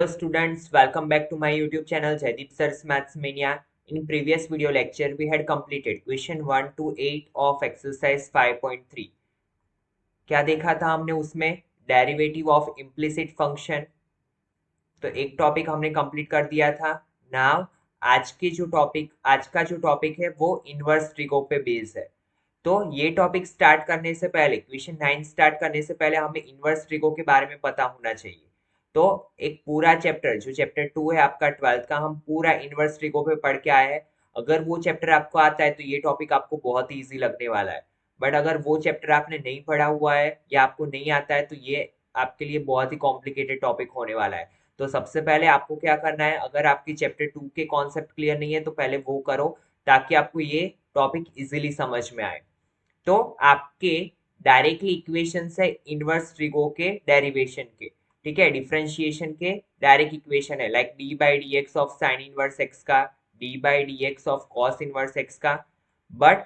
Hello students, welcome back to my YouTube channel Jaideep Sir's Maths Mania. In previous video lecture, we had completed question 1 to 8 of exercise 5.3. क्या देखा था हमने उसमें? Derivative of implicit function. तो एक topic हमने complete कर दिया था. नाउ आज का जो टॉपिक है वो इनवर्स ट्रिगो पे बेस है. तो ये टॉपिक स्टार्ट करने से पहले, क्वेश्चन 9 स्टार्ट करने से पहले हमें इनवर्स ट्रिगो के बारे में पता होना चाहिए. तो एक पूरा चैप्टर, जो चैप्टर 2 है आपका 12th का, हम पूरा इनवर्स ट्रिगो पे पढ़ के आए हैं. अगर वो चैप्टर आपको आता है तो ये टॉपिक आपको बहुत ही ईजी लगने वाला है. बट अगर वो चैप्टर आपने नहीं पढ़ा हुआ है या आपको नहीं आता है तो ये आपके लिए बहुत ही कॉम्प्लिकेटेड टॉपिक होने वाला है. तो सबसे पहले आपको क्या करना है, अगर आपकी चैप्टर 2 के कॉन्सेप्ट क्लियर नहीं है तो पहले वो करो, ताकि आपको ये टॉपिक इजीली समझ में आए. तो आपके डायरेक्टली इक्वेशन है इनवर्स ट्रिगो के डेरिवेशन के, ठीक है, डिफरेंशिएशन के डायरेक्ट इक्वेशन है, like d by d x of sine inverse x का, d by d x of cos inverse x का. बट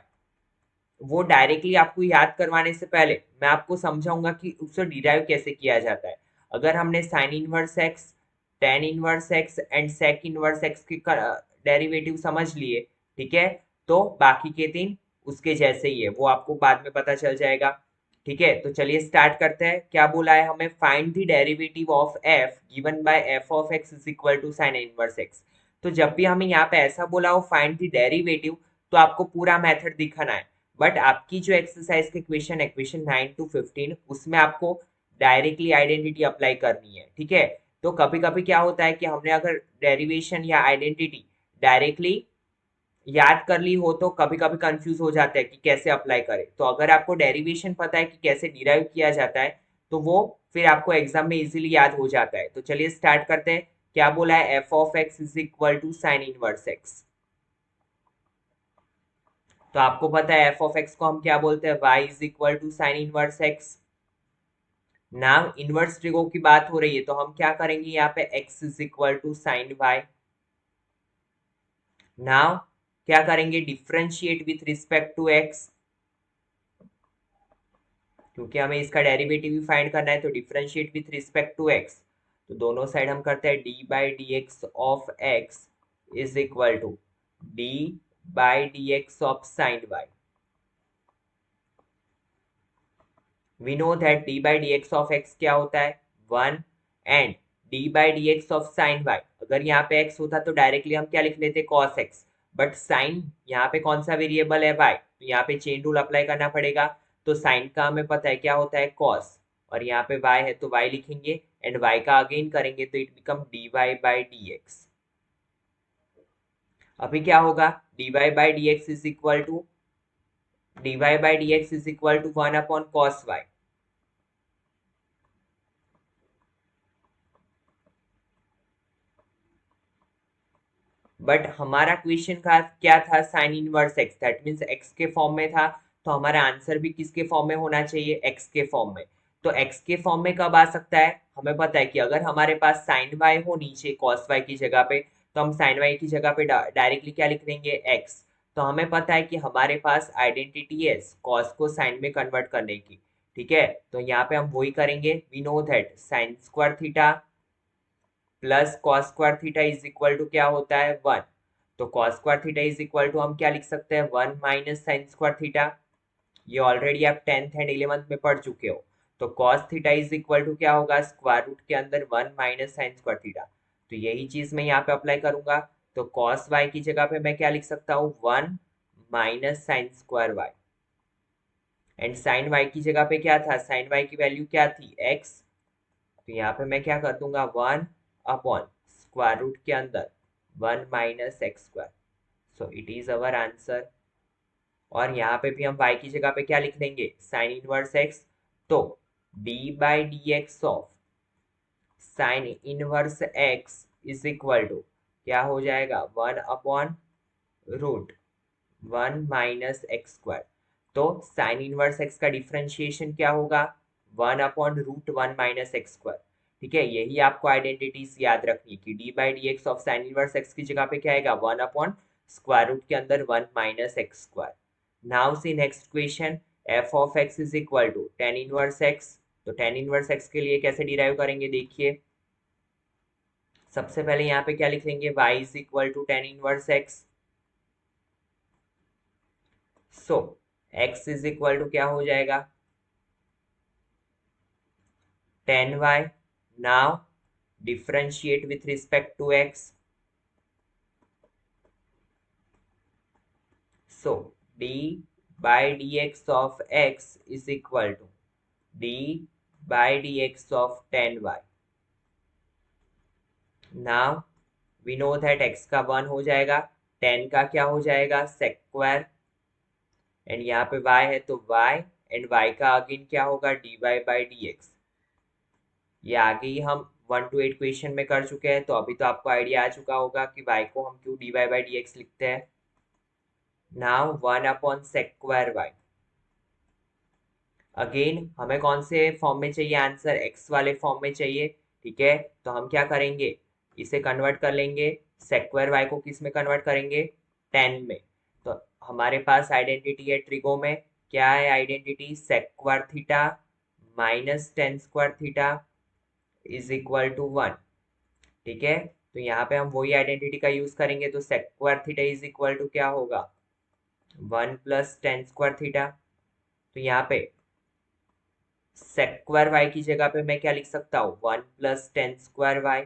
वो डायरेक्टली आपको याद करवाने से पहले मैं आपको समझाऊंगा कि उसको डिराइव कैसे किया जाता है. अगर हमने sine inverse x, tan inverse x and sec inverse x के डेरिवेटिव समझ लिए, ठीक है, तो बाकी के तीन उसके जैसे ही है, वो आपको बाद में पता चल जाएगा. ठीक है, तो चलिए स्टार्ट करते हैं. क्या बोला है हमें? Find the derivative of f given by f of x is equal to sine inverse x. तो जब भी हमें यहाँ पे ऐसा बोला हो फाइंड द डेरिवेटिव, तो आपको पूरा मेथड दिखाना है. बट आपकी जो एक्सरसाइज के क्वेश्चन है, क्वेश्चन 9 to 15, उसमें आपको डायरेक्टली आइडेंटिटी अप्लाई करनी है. ठीक है, तो कभी कभी क्या होता है कि हमने अगर डेरिवेशन या आइडेंटिटी डायरेक्टली याद कर ली हो तो कभी कभी कंफ्यूज हो जाता है कि कैसे अप्लाई करें. तो अगर आपको डेरिवेशन पता है कि कैसे डिराइव किया जाता है तो वो फिर आपको एग्जाम में इजीली याद हो जाता है. तो चलिए स्टार्ट करते हैं. क्या बोला है? F of x is equal to sine inverse x. तो आपको पता है एफ ऑफ एक्स को हम क्या बोलते हैं? y is equal to sine inverse x. Now inverse trigo की बात हो रही है तो हम क्या करेंगे यहाँ पे? x is equal to sine y. Now क्या करेंगे? Differentiate with respect to x, क्योंकि हमें इसका डेरिवेटिव भी फाइंड करना है. तो differentiate with respect to x, तो दोनों साइड हम करते हैं d by d x of x is equal to d by d x of sine y. we know that d by dx of x क्या होता है? 1. And d by dx of sin y, अगर यहाँ पे x होता तो directly हम क्या लिख लेते? cos x. बट sin यहाँ पे कौन सा वेरिएबल है? y, तो यहाँ पे चेन रूल अप्लाई करना पड़ेगा. तो sin का हमें पता है क्या होता है? cos, और यहाँ पे y है तो y लिखेंगे, एंड y का अगेन करेंगे तो it become dy by dx. अभी क्या होगा? dy by dx is equal to dy by dx is equal to 1 upon cos y. But हमारा क्वेश्चन का क्या था? Sine inverse x, that means x के फॉर्म में था. तो हमारा आंसर भी किसके फॉर्म में होना चाहिए? एक्स के फॉर्म में. तो एक्स के फॉर्म में कब आ सकता है? हमें पता है कि अगर हमारे पास साइन वाई हो नीचे कॉस वाई की जगह पे, तो हम साइन वाई की जगह पे डायरेक्टली क्या लिख देंगे? एक्स. तो हमें पता है कि हमारे पास आइडेंटिटी है कॉस को साइन में कन्वर्ट करने की. ठीक है, तो यहाँ पे हम वही करेंगे. We know that sine square theta plus cos square theta is equal to क्या होता है? 1. तो cos square theta is equal to हम क्या लिख सकते हैं? 1 माइनस साइन स्क्वायर थीटा. ये ऑलरेडी आप 10th एंड 11th में पढ़ चुके हो. तो cos theta is equal to क्या होगा? स्क्वायर रूट के अंदर 1 माइनस साइन स्क्वायर थीटा. तो यही चीज मैं यहाँ पे अप्लाई करूंगा. तो कॉस वाई की जगह पे मैं क्या लिख सकता हूँ? 1 minus sine square y. And sine y की जगह पे क्या था? साइन वाई की वैल्यू क्या थी? एक्स. तो यहाँ पे मैं क्या कर दूंगा? 1 अपॉन स्क्वायर रूट के अंदर 1 minus x square. So it is our answer. और यहाँ पे भी हम y की जगह पे क्या लिख देंगे? Sine inverse x. तो d by d x of sine inverse x is equal to क्या हो जाएगा? 1 upon root 1 minus x square. तो साइन इनवर्स x का डिफरेंशिएशन क्या होगा? 1 upon root 1 minus x square. ठीक है, यही आपको आइडेंटिटीज याद रखनी है कि d by d x of sine inverse x की जगह पे क्या आएगा? 1 अपॉन स्क्वायर रूट के अंदर 1 minus x square. Now see next question. F of x is equal to tan inverse x. तो टेन इनवर्स एक्स के लिए कैसे डिराइव करेंगे? देखिए, सबसे पहले यहाँ पे क्या लिख लेंगे, y is equal to tan inverse x. So x is equal to क्या हो जाएगा, 10y। Now differentiate with respect to x। So d by dx of x is equal to d by dx of 10y। Now we know that x का 1 हो जाएगा, 10 का क्या हो जाएगा sec स्क्वायर, एंड यहाँ पे y है तो y, एंड y का अगेन क्या होगा dy बाई dx। ये आगे ही हम 1 to 8 क्वेश्चन में कर चुके हैं, तो अभी तो आपको आइडिया आ चुका होगा कि y को हम क्यों dy बाई dx लिखते हैं। Now 1 upon sec square y। Again हमें कौन से फॉर्म में चाहिए आंसर, x वाले फॉर्म में चाहिए। ठीक है, तो हम क्या करेंगे, इसे कन्वर्ट कर लेंगे, sec स्क्वायर y को किस में कन्वर्ट करेंगे, 10 में। तो हमारे पास आइडेंटिटी है ट्रिगो में, क्या है identity, sec square theta minus tan square theta is equal to 1। ठीक है, तो यहाँ पे हम वही आइडेंटिटी का यूज करेंगे, तो sec square theta is equal to क्या होगा, 1 प्लस टेन स्क्वायर थीटा। तो यहाँ पे sec स्क्वायर y की जगह पे मैं क्या लिख सकता हूँ, 1 plus ten square y।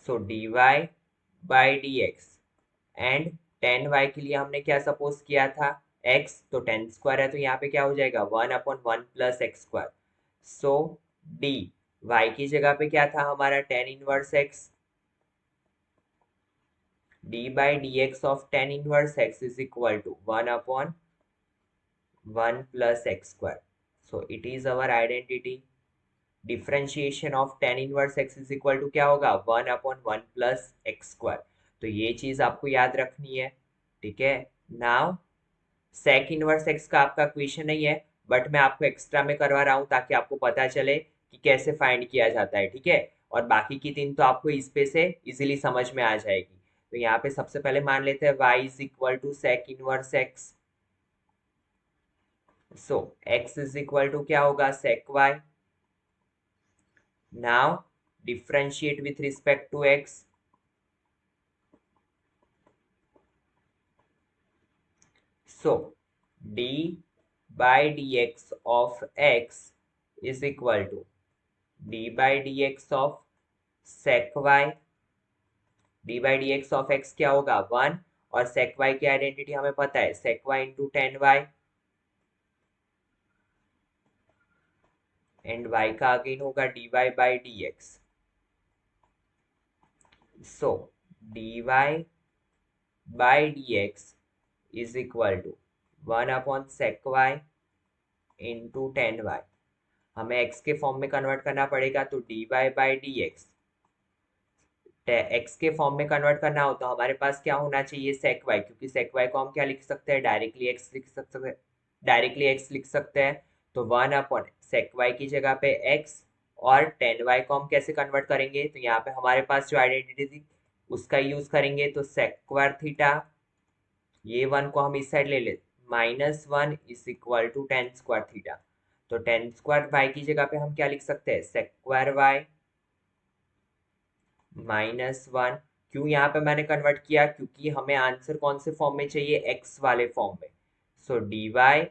So dy by dx, and 10y के लिए हमने क्या सपोज किया था, x, तो 10 स्क्वायर है तो यहाँ पे क्या हो जाएगा 1 upon 1 plus x square. So d y की जगह पे क्या था हमारा 10 inverse x, d by dx of 10 inverse x is equal to 1 upon 1 plus x square. So it is our identity. Differentiation of 10 inverse x is equal to क्या होगा, 1 upon 1 plus x square. तो ये चीज आपको याद रखनी है। ठीक है, नाउ सेक इनवर्स एक्स का आपका क्वेश्चन नहीं है, बट मैं आपको एक्स्ट्रा में करवा रहा हूँ ताकि आपको पता चले कि कैसे फाइंड किया जाता है। ठीक है, और बाकी की तीन तो आपको इस पे से इजीली समझ में आ जाएगी। तो यहाँ पे सबसे पहले मान लेते हैं y is equal to sec inverse x. So x is equal to क्या होगा, sec y। Now differentiate with respect to x। So d by dx of x is equal to d by dx of sec y। d by dx of x क्या होगा 1, और sec y की identity हमें पता है sec y into tan y, and y का again होगा dy by dx। So dy by dx is equal to 1 upon sec y into tan y. हमें x के फॉर्म में कन्वर्ट करना पड़ेगा, तो dy by dx x के form में कन्वर्ट करना हो तो हमारे पास क्या होना चाहिए, sec y, क्योंकि sec y को हम क्या लिख सकते हैं, डायरेक्टली x लिख सकते हैं, डायरेक्टली x लिख सकते हैं। तो 1 अपॉन sec y की जगह पे x, और टेन वाई को हम कैसे कन्वर्ट करेंगे, तो यहाँ पे हमारे पास जो आइडेंटिटी थी उसका यूज करेंगे, तो sec स्क्वायर थीटा, ये 1 को हम इस साइड ले ले, minus 1 is equal to tan square theta. तो टेन स्क्वायर वाई की जगह पे हम क्या लिख सकते हैं, sec स्क्वायर वाई माइनस 1। क्यों यहाँ पे मैंने कन्वर्ट किया, क्योंकि हमें आंसर कौन से फॉर्म में चाहिए, एक्स वाले फॉर्म में। So d y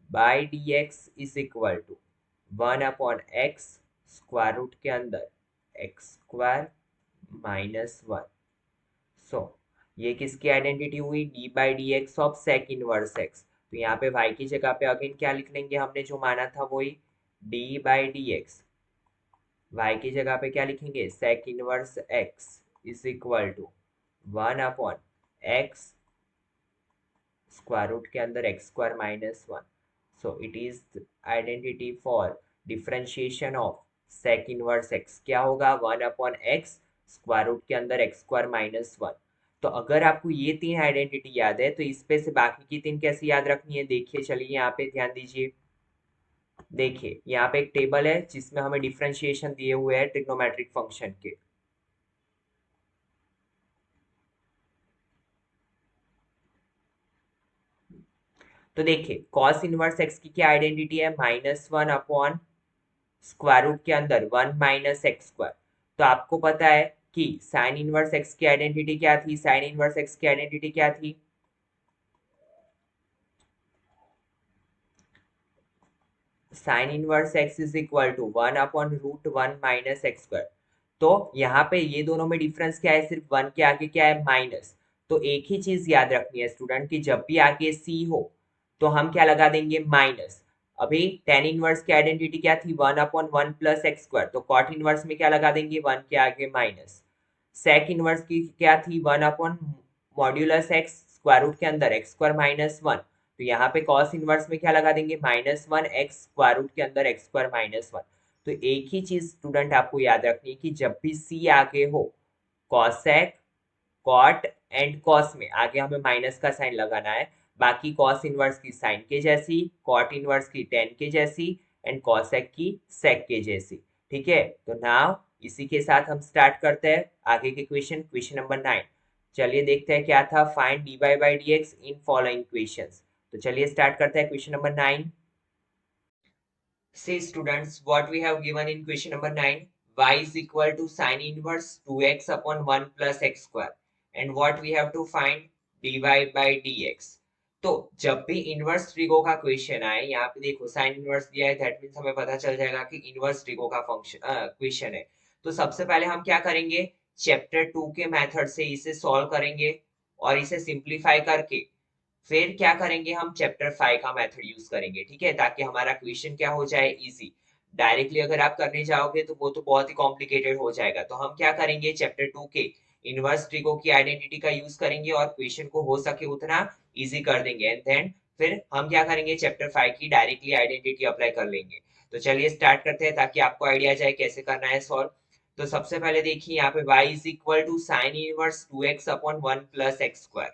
by d x is equal to 1 upon x square root के अंदर एक्स स्क्वायर माइनस 1। सो ये किसकी आइडेंटिटी हुई, d by d x of sec inverse x. तो यहाँ पे y की जगह पे अगेन क्या लिख लेंगे, हमने जो माना था वही d by d x. y की जगह पे क्या लिखेंगे, sec inverse x is equal to 1 upon x square root के अंदर x square minus 1। So it is identity for differentiation of sec inverse x क्या होगा, 1 अपॉन एक्स स्क्वायर रूट के अंदर एक्स स्क्वायर माइनस 1। तो अगर आपको ये तीन आइडेंटिटी याद है तो इस पे से बाकी की तीन कैसे याद रखनी है, देखिए चलिए यहाँ पे ध्यान दीजिए। देखिए यहाँ पे एक टेबल है जिसमें हमें डिफरेंशिएशन दिए हुए हैं ट्रिग्नोमेट्रिक फंक्शन के। तो देखिए कॉस इनवर्स एक्स की क्या आइडेंटिटी है, माइनस 1 अपॉन स्क्वायर रूट के अंदर 1 माइनस एक्स स्क्वायर। तो आपको पता है कि साइन इनवर्स एक्स की आइडेंटिटी क्या थी, साइन इनवर्स एक्स की आइडेंटिटी क्या थी, sine inverse x is equal to 1/√1 minus x square. तो यहाँ पे ये दोनों में डिफरेंस क्या है, सिर्फ 1 के आगे क्या है, माइनस। तो एक ही चीज याद रखनी है स्टूडेंट कि जब भी आगे सी हो तो हम क्या लगा देंगे, माइनस। अभी टेन इनवर्स की आइडेंटिटी क्या थी, 1/1 प्लस एक्स स्क्वायर, तो कॉट इनवर्स में क्या लगा देंगे, 1 के आगे माइनस। सेक इनवर्स की क्या थी, 1/मॉड्यूलस एक्स, स्क्वायर रूट के अंदर एक्स स्क्वायर माइनस 1। तो यहाँ पे कॉस इनवर्स में क्या लगा देंगे, -1 एक्स, स्क्वायर रूट के अंदर एक्स स्क्वायर -1। तो एक ही चीज स्टूडेंट आपको याद रखनी है कि जब भी सी आगे हो, कॉसेक, कॉट एंड कॉस में आगे हमें माइनस का साइन लगाना है। बाकी कॉस इनवर्स की साइन के जैसी, कॉट इनवर्स की टेन के जैसी एंड कॉसेक की सेक के जैसी। ठीक है, तो नाउ इसी के साथ हम स्टार्ट करते हैं आगे के क्वेश्चन, क्वेश्चन नंबर 9। चलिए देखते हैं क्या था, find dy by dx in following questions. तो चलिए स्टार्ट करते हैं question number 9। See students, what we have given in question number 9, y is equal to sin inverse 2x upon 1 plus x square, and what we have to find, dy by dx। तो जब भी inverse trigo का question आए, यहाँ पे देखो sine inverse दिया है, दैट मीन्स हमें पता चल जाएगा कि इनवर्स ट्रिगो का फंक्शन क्वेश्चन है। तो सबसे पहले हम क्या करेंगे, चैप्टर 2 के मेथड से इसे सॉल्व करेंगे और इसे सिंप्लीफाई करके फिर क्या करेंगे, हम चैप्टर 5 का मेथड यूज करेंगे। ठीक है, ताकि हमारा क्वेश्चन क्या हो जाए, इजी। डायरेक्टली अगर आप करने जाओगे तो वो तो बहुत ही कॉम्प्लिकेटेड हो जाएगा। तो हम क्या करेंगे, चैप्टर 2 के इनवर्स ट्रिगो की आइडेंटिटी का यूज करेंगे और क्वेश्चन को हो सके उतना इजी कर देंगे, एंड देन फिर हम क्या करेंगे, चैप्टर 5 की डायरेक्टली आइडेंटिटी अप्लाई कर लेंगे। तो चलिए स्टार्ट करते हैं ताकि आपको आइडिया जाए कैसे करना है सॉल्व। तो सबसे पहले देखिए यहाँ पे y is equal to sine inverse 2x upon 1 plus x square.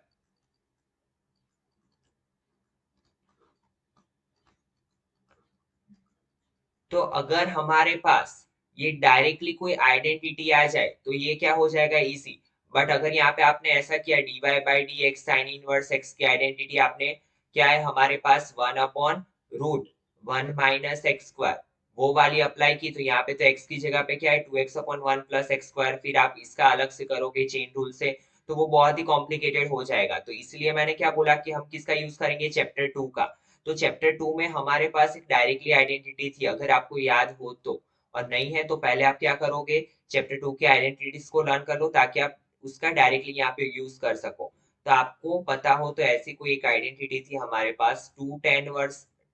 तो अगर हमारे पास ये डायरेक्टली कोई आइडेंटिटी आ जाए तो ये क्या हो जाएगा, इजी। बट अगर यहाँ पे आपने ऐसा किया, dy by d x sign inverse x की आइडेंटिटी आपने क्या है, हमारे पास 1/√1 माइनस एक्स स्क्वायर, वो वाली अप्लाई की। तो यहाँ पे तो x की जगह पे क्या है, 2x/1 प्लस एक्स स्क्वायर। फिर आप इसका अलग से करोगे चेन रूल से तो वो बहुत ही कॉम्प्लिकेटेड हो जाएगा। तो इसलिए मैंने क्या बोला कि हम किसका यूज करेंगे, चैप्टर 2 का। तो चैप्टर 2 में हमारे पास एक डायरेक्टली आइडेंटिटी थी, अगर आपको याद हो तो। और नहीं है तो पहले आप क्या करोगे, चैप्टर 2 के आइडेंटिटीज को लर्न कर लो ताकि आप उसका डायरेक्टली यहाँ पे यूज कर सको। तो आपको पता हो तो ऐसी कोई एक आइडेंटिटी थी हमारे पास, 2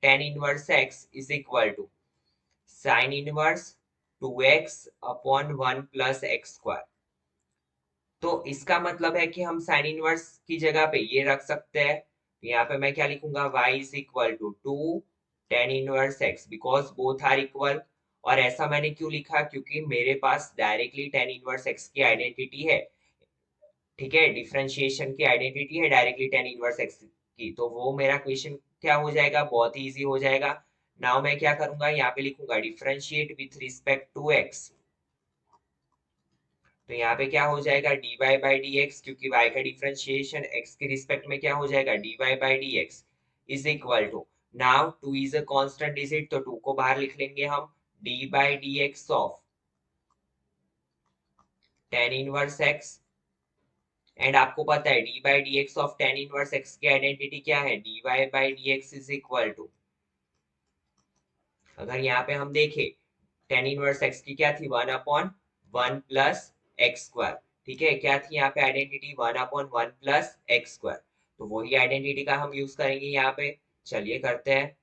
tan inverse x is equal to sine inverse 2x upon 1 plus x square. तो इसका मतलब है कि हम साइन इनवर्स की जगह पे ये रख सकते हैं। तो यहाँ पे मैं क्या लिखूंगा, y is equal to 2 tan inverse x, because both are equal. और ऐसा मैंने क्यों लिखा, क्योंकि मेरे पास डायरेक्टली tan इनवर्स x की आइडेंटिटी है। ठीक है, डिफरेंशिएशन की आइडेंटिटी है डायरेक्टली tan इनवर्स x की। तो वो मेरा क्वेश्चन क्या हो जाएगा, बहुत ही इजी हो जाएगा। नाउ मैं क्या करूंगा, यहाँ पे लिखूंगा differentiate with respect to x। तो यहाँ पे क्या हो जाएगा, dy बाई डी एक्स, क्योंकि y का डिफरेंशिएशन x के रिस्पेक्ट में क्या हो जाएगा, dy by d x is equal to, now 2 is a constant digit तो 2 को बाहर लिख लेंगे हम, d by d x of tan inverse x। And आपको पता है d by d x of tan inverse x की आइडेंटिटी क्या है, dy by d x is equal to, अगर यहाँ पे हम देखें tan इनवर्स x की क्या थी, 1/1 प्लस एक्स स्क्वायर। ठीक है, क्या थी यहाँ पे आइडेंटिटी, 1/1 प्लस एक्स स्क्वायर। तो वही आइडेंटिटी का हम यूज करेंगे यहाँ पे। चलिए करते हैं।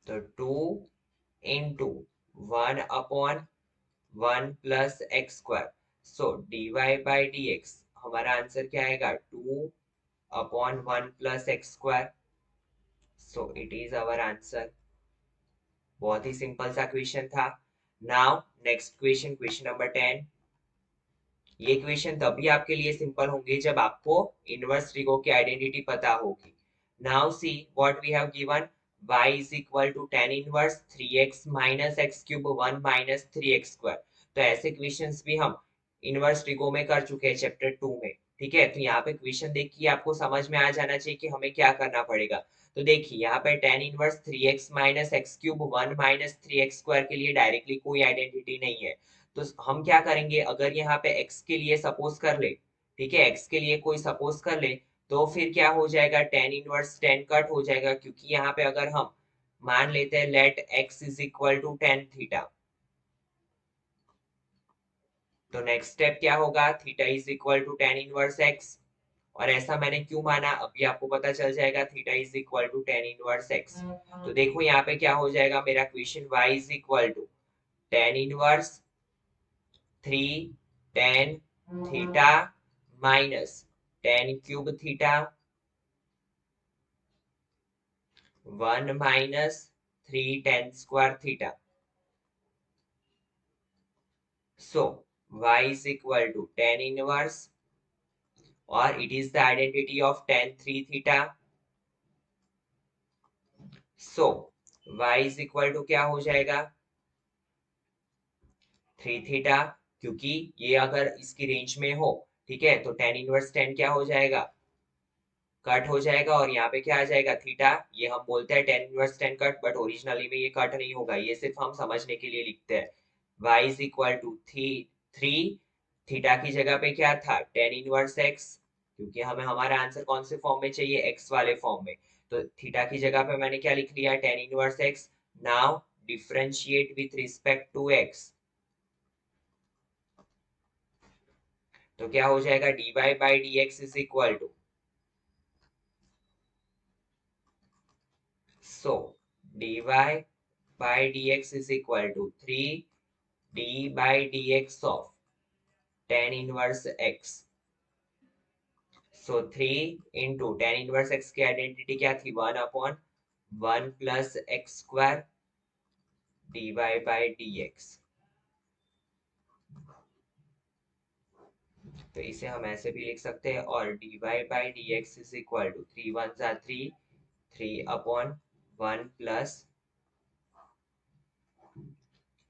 तो 2 into 1/1 plus x square, so dy by d x, हमारा आंसर क्या आएगा, 2/1 plus x square. So it is our answer. बहुत ही सिंपल सा क्वेश्चन था। Now next question, question number 10। ये क्वेश्चन तभी आपके लिए सिंपल होंगे जब आपको इनवर्स ट्रिगो की आइडेंटिटी पता होगी। Now see what we have given, y is equal to tan inverse 3x minus x cube 1 minus 3x square. तो ऐसे क्वेश्चंस भी हम इनवर्स ट्रिगो में कर चुके हैं चैप्टर 2 में। ठीक है, तो यहाँ पे क्वेश्चन देखिए आपको समझ में आ जाना चाहिए कि हमें क्या करना पड़ेगा। तो देखिए यहाँ पे tan inverse 3x minus x cube 1 minus 3x² के लिए डायरेक्टली कोई आइडेंटिटी नहीं है। तो हम क्या करेंगे, अगर यहाँ पे x के लिए सपोज कर ले, ठीक है, x के लिए कोई सपोज कर ले, तो फिर क्या हो जाएगा, tan इनवर्स tan कट हो जाएगा, क्योंकि यहाँ पे अगर हम मान लेते हैं let x is equal to tan theta, तो नेक्स्ट स्टेप क्या होगा, theta is equal to tan inverse x। और ऐसा मैंने क्यों माना अभी आपको पता चल जाएगा, theta is equal to tan inverse x। तो देखो यहाँ पे क्या हो जाएगा मेरा question, y is equal to tan inverse 3 tan theta minus tan cube theta 1 minus 3 tan square theta. So y is equal to tan inverse, और it is the identity of tan 3 theta. So y is equal to क्या हो जाएगा, 3 theta, क्योंकि ये अगर इसकी range में हो, ठीक है, तो tan इनवर्स tan क्या हो जाएगा, कट हो जाएगा, और यहाँ पे क्या आ जाएगा थीटा। ये हम बोलते हैं tan inverse tan cut, but originally में ये कट नहीं होगा, ये सिर्फ हम समझने के लिए लिखते हैं। y is equal to 3, theta की जगह पे क्या था tan इनवर्स x, क्योंकि हमें हमारा आंसर कौन से फॉर्म में चाहिए, x वाले फॉर्म में। तो थीटा की जगह पे मैंने क्या लिख लिया, tan inverse x। Now differentiate with respect to x, तो क्या हो जाएगा, dy by d x is equal to, so dy by dx is equal to 3 d by dx of tan inverse x। so 3 into tan inverse x की identity क्या थी, 1 upon 1 plus x square dy by dx। तो इसे हम ऐसे भी लिख सकते हैं, और dy by dx is equal to 3 1 जा 3, 3 अपॉन 1 प्लस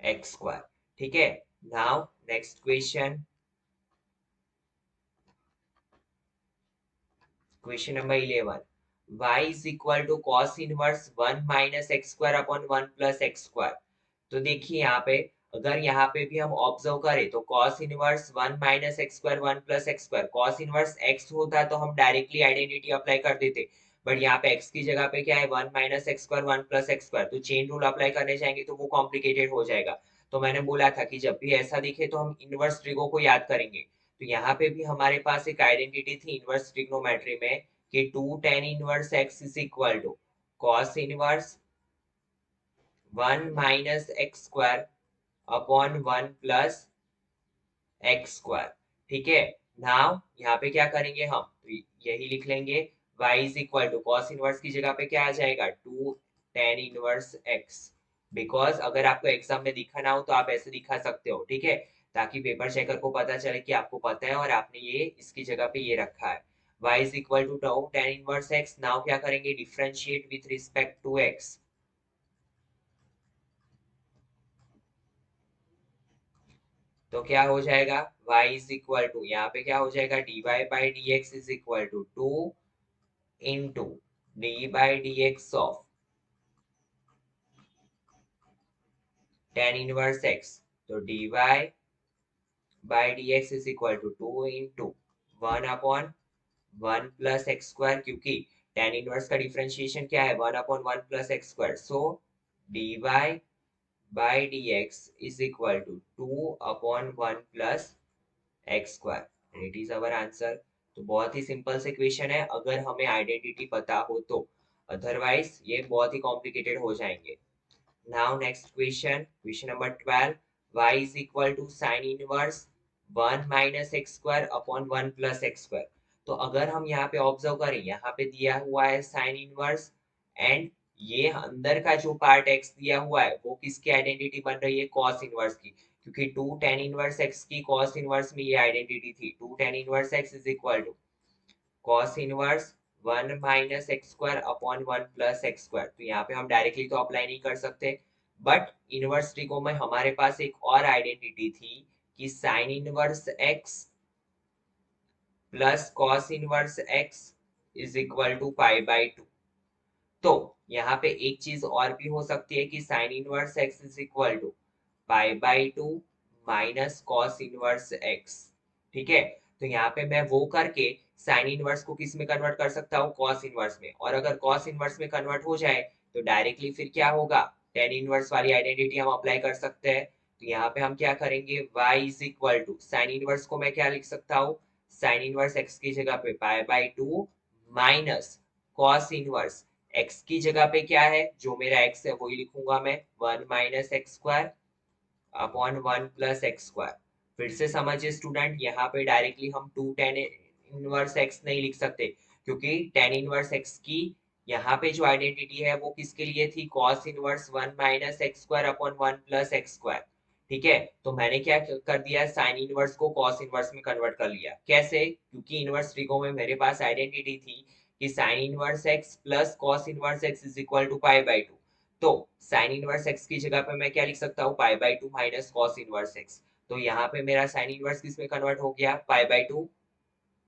एक्स स्क्वायर। ठीक है, now next question, question number 11, y is equal to cos inverse 1 minus x square upon 1 plus x square। तो देखिए यहाँ पे, अगर यहाँ पे भी हम ऑब्जर्व करें तो cos inverse 1 minus x square 1 plus x square, cos inverse x होता तो हम डायरेक्टली आइडेंटिटी अप्लाई कर देते, बट यहाँ पे x की जगह पे क्या है, 1 minus x square 1 plus x square, तो चेन रूल अप्लाई करने जाएंगे तो वो कॉम्प्लिकेटेड हो जाएगा। तो मैंने बोला था कि जब भी ऐसा दिखे तो हम इनवर्स ट्रिगो को याद करेंगे। तो यहाँ पे भी हमारे पास एक आइडेंटिटी थी इनवर्स ट्रिग्नोमेट्री में, कि 2 tan inverse x is equal to cos inverse 1 minus x square upon 1 plus x square. ठीक है, नाउ यहाँ पे क्या करेंगे हम, तो यही लिख लेंगे, y is equal to cos inverse की जगह पे क्या आ जाएगा, 2 tan इनवर्स x। बिकॉज अगर आपको एग्जाम में दिखाना हो तो आप ऐसे दिखा सकते हो, ठीक है, ताकि पेपर चेकर को पता चले कि आपको पता है और आपने ये इसकी जगह पे ये रखा है। y is equal to tan inverse x। Now क्या करेंगे, differentiate with respect to x। तो क्या हो जाएगा, y इज इक्वल टू, यहाँ पे क्या हो जाएगा, dy by d x is equal to 2 into d by d x of tan inverse x। तो dy by d x is equal to 2 into 1 upon 1 plus x square, क्योंकि tan inverse का differentiation क्या है, 1 upon 1 plus x square. So dy by d x is equal to 2 upon 1 plus x square. It is our answer. तो बहुत ही simple से question है अगर हमें आइडेंटिटी पता हो तो, अदरवाइज ये बहुत ही कॉम्प्लिकेटेड हो जाएंगे। Now next question, question number 12, y is equal to sin inverse 1 minus x square upon 1 plus x square। तो अगर हम यहाँ पे ऑब्जर्व करें, यहाँ पे दिया हुआ है sin इनवर्स, एंड ये अंदर का जो पार्ट x दिया हुआ है वो किसकी आइडेंटिटी बन रही है, cos इनवर्स की, क्योंकि 2 tan इनवर्स x की cos इनवर्स में ये आइडेंटिटी थी, 2 tan inverse x is equal to cos inverse 1 minus x square upon 1 plus x square. तो यहाँ पे हम डायरेक्टली तो अप्लाई नहीं कर सकते, बट इनवर्स ट्रिगो में हमारे पास एक और आइडेंटिटी थी कि sine inverse x plus cos inverse x is equal to pi by two. तो यहाँ पे एक चीज और भी हो सकती है कि sine inverse x is equal to pi by two minus cos inverse x. ठीक है, तो यहाँ पे मैं वो करके साइन इनवर्स को किस में कन्वर्ट कर सकता हूँ, कॉस इनवर्स में। और अगर कॉस इनवर्स में कन्वर्ट हो जाए तो डायरेक्टली फिर क्या होगा, टेन इनवर्स वाली आइडेंटिटी हम अप्लाई कर सकते हैं। तो यहाँ पे हम क्या करेंगे, y is equal to sine inverse को मैं क्या लिख सकता हूँ, साइन इनवर्स x की जगह पे पाई by two minus cos inverse x की जगह पे क्या है, जो मेरा x है वही लिखूंगा मैं, one minus x square upon one plus x square. फिर से समझिए स्टूडेंट, यहाँ पे डायरेक्टली हम टू टेन इनवर्स एक्स नहीं लिख सकते, क्योंकि टेन इनवर्स एक्स की यहाँ पे जो आइडेंटिटी है वो किसके लिए थी, cos inverse one minus x square upon one plus x square. ठीक है, तो मैंने क्या कर दिया, साइन इनवर्स को कॉस इनवर्स में कन्वर्ट कर लिया। कैसे, क्योंकि इनवर्स ट्रिगो में मेरे पास आइडेंटिटी थी कि sine inverse x plus cos inverse x is equal to pi by two. तो साइन इनवर्स एक्स की जगह पे मैं क्या लिख सकता हूँ, pi by two minus cos inverse x. तो यहाँ पे मेरा साइन इनवर्स किस में कन्वर्ट हो गया, पाई by two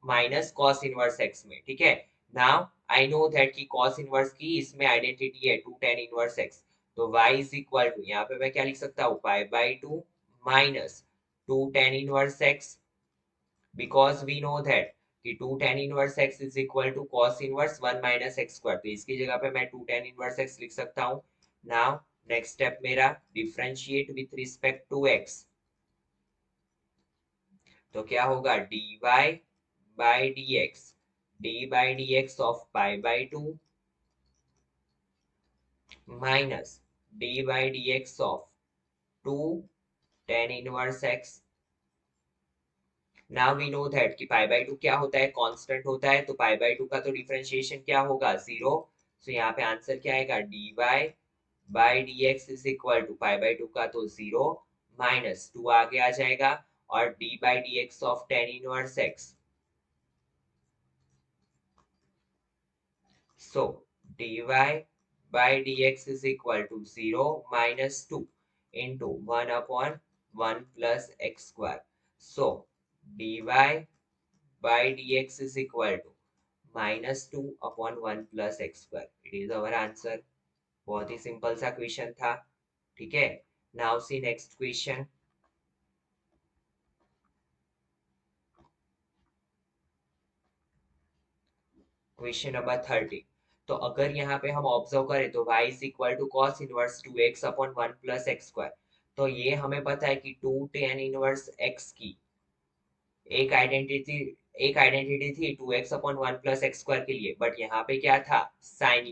minus cos inverse x में। ठीक है, नाउ आई नो दैट कि कॉस इनवर्स की इसमें आइडेंटिटी है टू टेन इनवर्स एक्स। तो y इज इक्वल टू, यहाँ पे मैं क्या लिख सकता हूँ, pi by two minus two tan inverse x, because we know that कि 2 tan inverse x is equal to cos inverse 1 minus x square। तो इसकी जगह पे मैं 2 tan inverse x लिख सकता हूँ। now next step मेरा differentiate with respect to x। तो क्या होगा, dy by dx, d by dx of pi by 2 minus d by dx of 2 tan inverse x। Now we know that कि pi by to क्या होता है, constant होता है। तो पाई बाई टू का तो डिफरेंशिएशन क्या होगा, जीरो। सो यहाँ पे आंसर क्या आएगा, d y by d x is equal to pi by two का तो जीरो माइनस टू आगे आ जाएगा, और d by d x of tan inverse x. So dy by dx is equal to 0 minus 2 into 1 upon 1 plus x square. So dy by dx is equal to minus two upon one plus x square. It is our answer. बहुत ही simple सा question था। ठीक है, now see next question. Question number 30। तो अगर यहाँ पे हम ऑब्जर्व करें तो y is equal to cos inverse two x upon one plus x square. तो ये हमें पता है कि टू टेन इनवर्स एक्स की एक आइडेंटिटी थी two x upon one plus x square के लिए, बट यहाँ पे क्या था, sine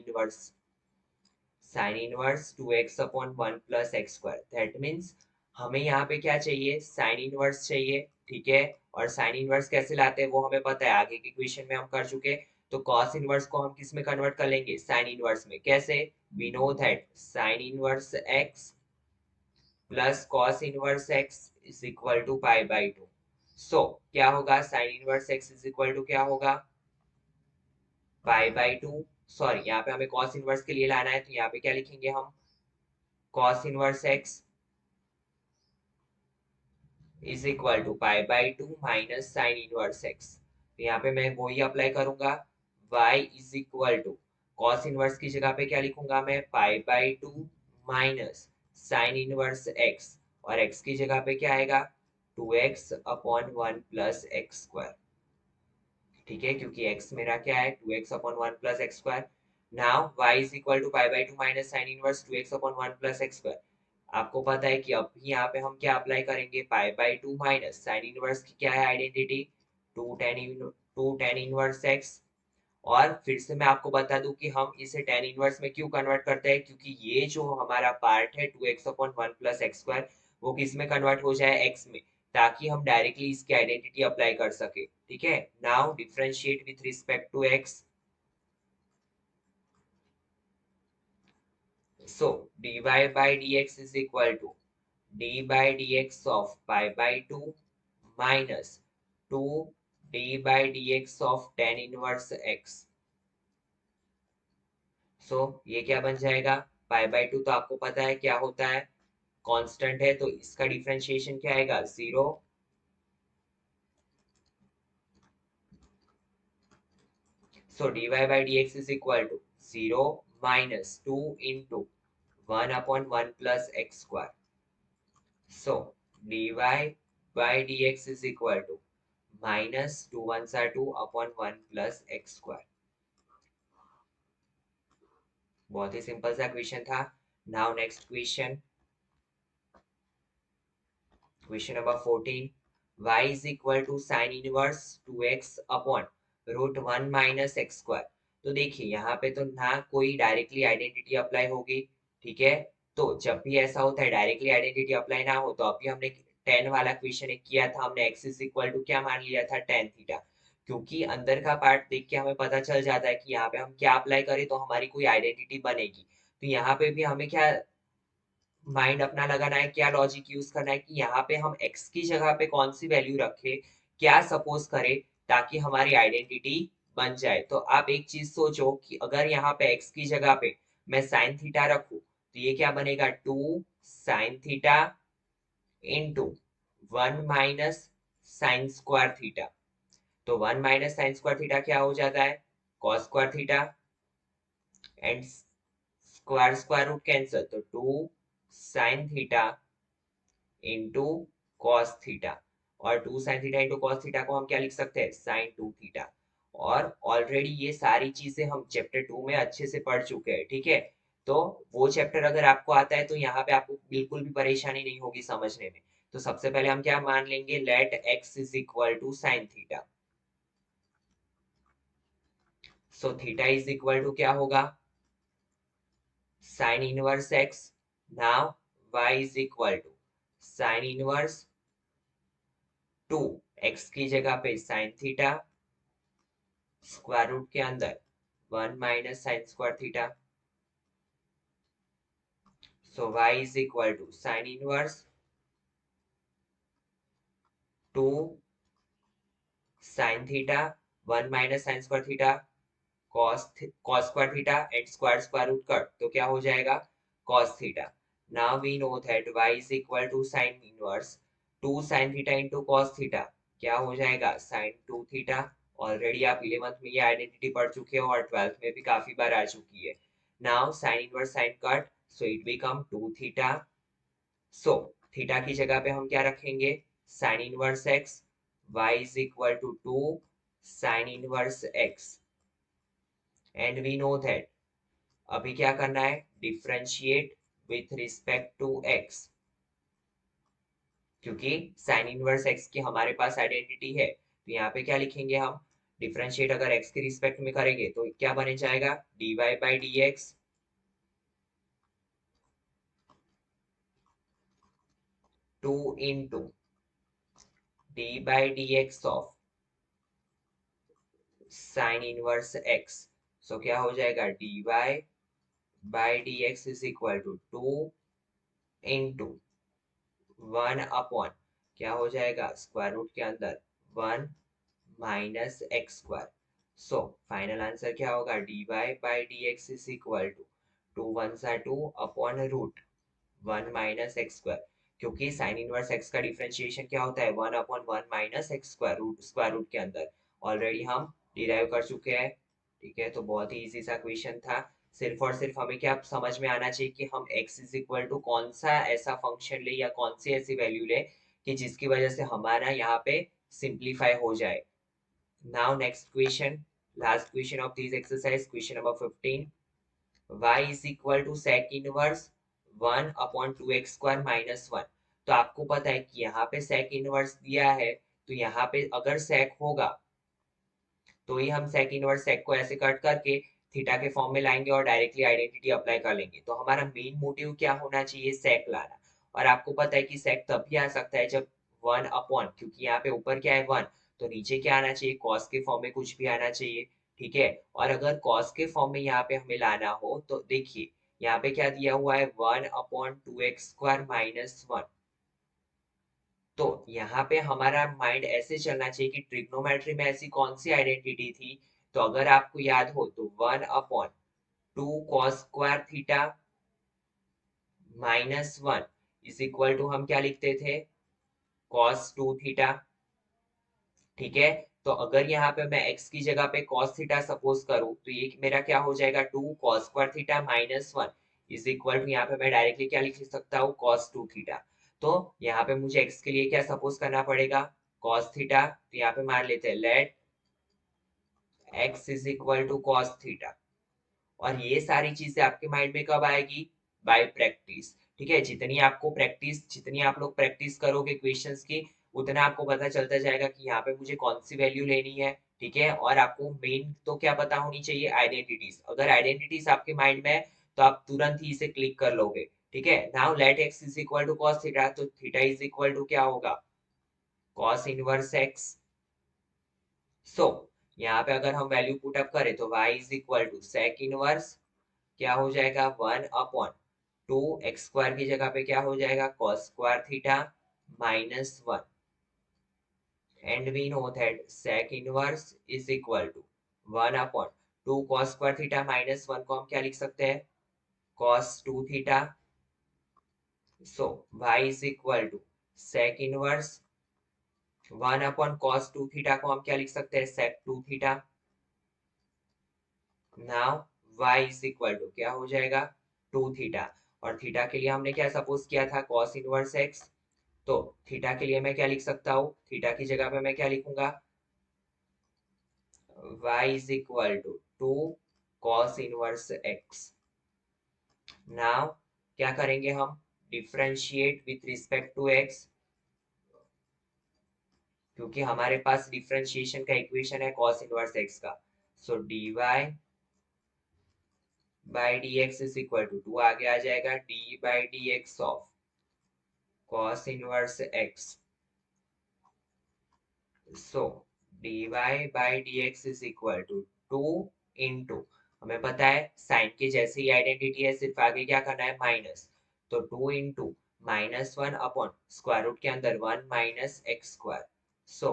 inverse two x upon one plus x square. That means हमें यहाँ पे क्या चाहिए, साइन इनवर्स चाहिए। ठीक है, और साइन इनवर्स कैसे लाते हैं वो हमें पता है, आगे के क्वेश्चन में हम कर चुके। तो कॉस इनवर्स को हम किस में कन्वर्ट कर लेंगे, साइन इनवर्स में। कैसे, we know that sine inverse x plus cos inverse x is equal to pi by two. So क्या होगा, sine inverse x is equal to क्या होगा, पाई बाई टू। सॉरी, यहाँ पे हमें कॉस इनवर्स के लिए लाना है, तो यहाँ पे क्या लिखेंगे हम, cos inverse x is equal to pi by two minus sine inverse x। तो यहाँ पे मैं वही अप्लाई करूंगा, y is equal to cos inverse की जगह पे क्या लिखूंगा मैं, pi by two minus sine inverse x, और x की जगह पे क्या आएगा, two x upon one plus x square. ठीक है, क्योंकि x मेरा क्या है, two x upon one plus x square. Now y is equal to pi by two minus sine inverse two x upon one plus x square. आपको पता है कि अब यहाँ पे हम क्या अप्लाई करेंगे, pi by two minus sine inverse की क्या है identity, two tan inverse x. और फिर से मैं आपको बता दूं कि हम इसे टेन इनवर्स में क्यों कन्वर्ट करते हैं, क्योंकि ये जो हमारा पार्ट है two x upon one plus x square, वो किस में कन्वर्ट हो जाए, एक्स में, ताकि हम डायरेक्टली इसकी आइडेंटिटी अप्लाई कर सके। ठीक है, now differentiate with respect to x. So dy by dx is equal to d by dx of pi by 2 minus 2 d by dx of tan inverse x। सो ये क्या बन जाएगा, पाई बाई टू तो आपको पता है क्या होता है, कांस्टेंट है, तो इसका डिफरेंशिएशन क्या आएगा, zero So dy by dx is equal to 0 minus 2 into 1 upon 1 plus x square. So dy by dx is equal to minus 2 ones are 2 upon 1 plus x square. बहुत ही सिंपल सा question था. Now next question, question number 14. y is equal to sin inverse 2x upon root 1 minus x square. तो देखिए यहाँ पे तो ना कोई डायरेक्टली आइडेंटिटी अप्लाई होगी, ठीक है. तो जब भी ऐसा होता है डायरेक्टली आइडेंटिटी अप्लाई ना हो, तो अभी हमने टेन वाला क्वेश्चन एक किया था, हमने x इज इक्वल टू क्या मान लिया था, टेन थीटा. क्योंकि अंदर का पार्ट देख के हमें पता चल जाता है कि यहाँ पे हम क्या अप्लाई करें तो हमारी कोई आइडेंटिटी बनेगी. तो यहाँ पे भी हमें क्या माइंड अपना लगाना है, क्या लॉजिक यूज करना है कि यहाँ पे हम x की जगह पे कौन सी वैल्यू रखें, क्या सपोज करें ताकि हमारी आइडेंटिटी बन जाए. तो आप एक चीज सोचो कि अगर यहाँ पे x की जगह पे मैं साइन थीटा रखूं तो ये क्या बनेगा, 2 sine theta into 1 minus sine square theta. तो 1 माइनस साइन स्क्वायर थीटा क्या हो जाता है, cos square theta, and square square root cancel, तो 2 sine theta into cos theta. और 2 sine theta into cos theta को हम क्या लिख सकते हैं, साइन 2 थीटा. और ऑलरेडी ये सारी चीजें हम चैप्टर 2 में अच्छे से पढ़ चुके हैं, ठीक है. तो वो चैप्टर अगर आपको आता है तो यहाँ पे आपको बिल्कुल भी परेशानी नहीं होगी समझने में. तो सबसे पहले हम क्या मान लेंगे, let x is equal to sine theta. So theta is equal to क्या होगा, sine inverse x. Now y is equal to sine inverse 2 x की जगह पे साइन थीटा स्क्वायर रूट के अंदर 1 minus sine square theta. So y is equal to sine inverse 2 sine theta 1 minus sine square theta cos square theta and square square root cut, तो क्या हो जाएगा, cos theta. Now we know that y is equal to sine inverse 2 sine theta into cos theta, क्या हो जाएगा, sign 2 theta. Already आप 11th में ये आइडेंटिटी पढ़ चुके हो और 12th में भी काफी बार आ चुकी है. Now sine inverse sine cut, so it become 2 theta. So theta की जगह पे हम क्या रखेंगे, sine inverse x. y is equal to 2 sine inverse x. And we know that अभी क्या करना है, differentiate with respect to x. क्योंकि साइन इनवर्स x की हमारे पास आइडेंटिटी है, तो यहाँ पे क्या लिखेंगे हम, डिफरेंशिएट अगर x के रिस्पेक्ट में करेंगे तो क्या बने जाएगा, dy by dx 2 into d by dx of sine inverse x. So क्या हो जाएगा, dy by dx is equal to 2 into 1 upon क्या हो जाएगा, स्क्वायर रूट के अंदर 1 minus x square. So final answer क्या होगा, dy by dx is equal to 2 1 2 upon root 1 minus x square. क्योंकि साइन इनवर्स एक्स का डिफरेंशिएशन क्या होता है, 1 upon 1 minus x square root के अंदर ऑलरेडी हम डिराइव कर चुके हैं, ठीक है. तो बहुत ही इजी सा क्वेश्चन था. सिर्फ और सिर्फ हमें क्या समझ में आना चाहिए कि हम x इज इक्वल टू कौन सा ऐसा फंक्शन ले या कौन सी ऐसी वैल्यू ले कि जिसकी वजह से हमारा यहाँ पे सिंप्लीफाई हो जाए. Now next question, last question of this exercise, question number 15. y is equal to sec inverse 1 अपॉन 2x स्क्वायर माइनस 1. तो आपको पता है कि यहाँ पे sec इनवर्स दिया है, तो यहाँ पे अगर sec होगा तो ही हम sec इनवर्स sec को ऐसे कट करके थीटा के फॉर्म में लाएंगे और डायरेक्टली आइडेंटिटी अप्लाई कर लेंगे. तो हमारा मेन मोटिव क्या होना चाहिए, sec लाना. और आपको पता है कि sec तभी आ सकता है जब 1 अपॉन, क्योंकि यहाँ पे ऊपर क्या है 1, तो नीचे क्या आना चाहिए, cos के फॉर्म में कुछ भी आना चाहिए, ठीक है. और अगर cos के फॉर्म में यहाँ पे हमें लाना हो तो देखिए यहाँ पे क्या दिया हुआ है, 1 अपॉन 2x स्क्वायर माइनस 1. तो यहाँ पे हमारा माइंड ऐसे चलना चाहिए कि ट्रिग्नोमेट्री में ऐसी कौन सी आइडेंटिटी थी. तो अगर आपको याद हो तो 1 upon 2 cos square theta minus 1 is equal to हम क्या लिखते थे, कॉस 2 थीटा, ठीक है. तो अगर यहाँ पे मैं x की जगह पे cos थीटा सपोज करूँ तो ये मेरा क्या हो जाएगा 2 cos square theta minus 1 is equal to, यहाँ पे मैं डायरेक्टली क्या लिख सकता हूँ cos 2 थीटा। तो यहाँ पे मुझे x के लिए क्या सपोज करना पड़ेगा cos थीटा, तो यहाँ पे मान लेते हैं let x is equal to cos theta. और ये सारी चीजें आपके माइंड में कब आएगी, बाय प्रैक्टिस। ठीक है, जितनी आप लोग प्रैक्टिस करोगे क्वेश्चंस की, उतना आपको पता चलता जाएगा कि यहाँ पे मुझे कौन सी वैल्यू लेनी है। ठीक है, और आपको मेन तो क्या पता होनी चाहिए, आइडेंटिटीज। अगर आइडेंटिटीज आपके माइंड में है तो आप तुरंत ही इसे क्लिक कर लोगे। ठीक है, now let x is equal to cos theta, तो थीटा इज इक्वल टू क्या होगा, कॉस इनवर्स एक्स। सो यहाँ पे अगर हम वैल्यू पुट अप करें तो y is equal to sec inverse क्या हो जाएगा 1/2, एक्स स्क्वायर की जगह पे क्या हो जाएगा cos square theta minus 1। And we know that sec inverse is equal to 1/2 cos square theta minus 1 को हम क्या लिख सकते हैं cos 2 theta. So y is equal to sec inverse 1/cos 2 theta को हम क्या लिख सकते हैं sec 2 theta. Now y is equal to क्या हो जाएगा 2 थीटा, और थीटा के लिए हमने क्या सपोज किया था cos इनवर्स x। तो थीटा के लिए मैं क्या लिख सकता हूँ, थीटा की जगह पे मैं क्या लिखूंगा y is equal to 2 cos inverse x। Now क्या करेंगे हम, differentiate with respect to x, क्योंकि हमारे पास डिफरेंशिएशन का इक्वेशन है cos इनवर्स x का। So dy by d x is equal to 2 आगे आ जाएगा d by d x of cos inverse x। So dy by d x is equal to 2 into, हमें पता है साइन के जैसे ही आइडेंटिटी है, सिर्फ आगे क्या करना है माइनस। तो 2 into minus 1 upon square root के अंदर 1 minus x square. So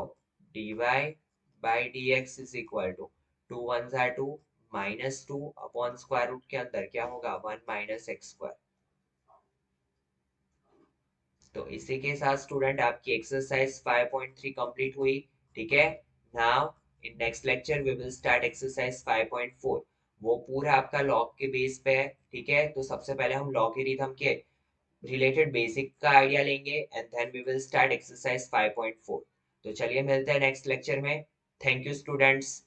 dy by d x is equal to 2 1 जा 2 माइनस 2 अपॉन स्क्वायर रूट के अंदर क्या होगा 1 माइनस एक्स स्क्वायर। तो इसी के साथ स्टूडेंट आपकी एक्सरसाइज 5.3 कंप्लीट हुई। ठीक है, now in next lecture we will start exercise 5.4। वो पूरा आपका लॉग के बेस पे है। ठीक है, तो सबसे पहले हम लॉगरिथम के रिलेटेड बेसिक का आइडिया लेंगे and then we will start exercise 5.4। तो चलिए मिलते हैं नेक्स्ट लेक्चर में। Thank you students.